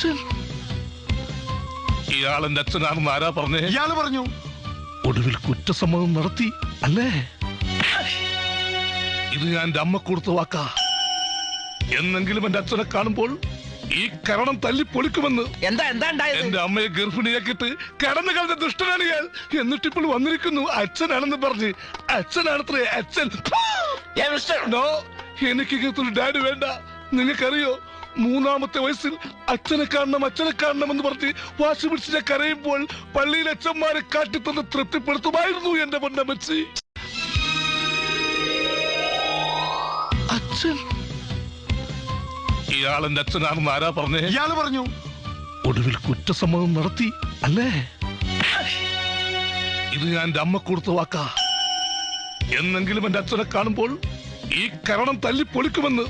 അച്ഛൻ ഇയാളെന്റെ അച്ഛനാണെന്ന് ആരാ പറഞ്ഞേ? ഇയാള് പറഞ്ഞു. ഒടുവിൽ കുറ്റസമ്മതം നടത്തി അല്ലേ? ഇത് ഞാൻ എന്റെ അമ്മ കൊടുത്ത വാക്കാ. എന്നെങ്കിലും എന്റെ അച്ഛനെ കാണുമ്പോൾ ഈ കരണം തല്ലി പൊളിക്കുമെന്ന്. എന്താ എന്റെ അമ്മയെ ഗർഭിണിയാക്കിട്ട് കടന്നു കളഞ്ഞ ദുഷ്ടനാണ് ഇയാൾ. എന്നിട്ടിപ്പോൾ വന്നിരിക്കുന്നു അച്ഛനാണെന്ന് പറഞ്ഞ്. അച്ഛനാണത്രേ അച്ഛൻ. നോ, എനിക്ക് ഇങ്ങനത്തൊരു ഡാഡി വേണ്ട. നിങ്ങൾക്കറിയോ, 3-ാമത്തെ വയസ്സിൽ അച്ഛനെ കാണണം എന്ന് പറഞ്ഞ് വാശി പിടിച്ച് കരയുമ്പോൾ പള്ളിയിൽ അച്ഛന്മാരെ കാട്ടിത്തന്ന് തൃപ്തിപ്പെടുത്തുമായിരുന്നു എന്റെ പൊന്നമ്മച്ചി. അച്ഛൻ ഇയാളെന്റെ അച്ഛനാണെന്ന് ആരാ പറഞ്ഞേ? ഇയാള് പറഞ്ഞു. ഒടുവിൽ കുറ്റസമ്മതം നടത്തി അല്ലേ? ഇത് ഞാൻ എന്റെ അമ്മ കൊടുത്ത വാക്കാ. എന്നെങ്കിലും എന്റെ അച്ഛനെ കാണുമ്പോൾ ഈ കരണം തല്ലി പൊളിക്കുമെന്ന്.